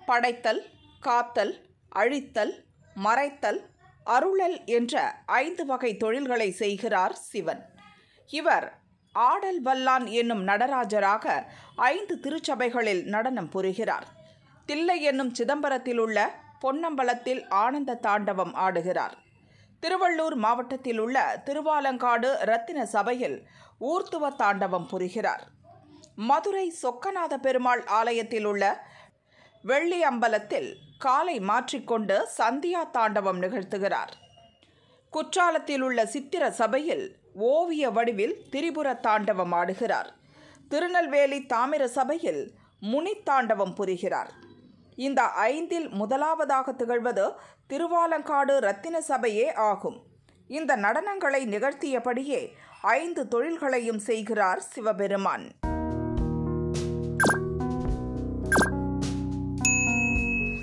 படைத்தல், காத்தல், அழித்தல், மறைத்தல், அருளல் என்ற 5 வகை தொழில்களை செய்கிறார் சிவன். இவர் ஆடல் வல்லான் என்னும் நடராஜராக 5 திருச்சபைகளில் நடனம் புரிகிறார். தில்லை என்னும் சிதம்பரத்தில் உள்ள பொன்னம்பலத்தில் ஆனந்த தாண்டவம் ஆடுகிறார். திருவள்ளூர் மாவட்டத்தில் உள்ள திருவாலங்காடு ரத்தின சபையில் ஊர்த்துவ தாண்டவம் புரிகிறார். மதுரை சொக்கநாத பெருமாள் ஆலயத்தில் உள்ள வெள்ளி அம்பலத்தில் காலை மாற்றிக்கொண்டு சந்தியா தாண்டவம் நிகழ்த்துகிறார். குற்றாலத்தில் உள்ள சித்திர சபையில் ஓவிய வடிவில் திரிபுர தாண்டவம் ஆடுகிறார். திருநெல்வேலி தாமிர சபையில் முனி தாண்டவம் புரிகிறார். இந்த 5இல் முதலாவதாக திகழ்வது திருவாலங்காடு ரத்தின சபையே ஆகும். இந்த நடனங்களை நிகழ்த்தியபடியே 5 தொழில்களையும் செய்கிறார் சிவபெருமான்.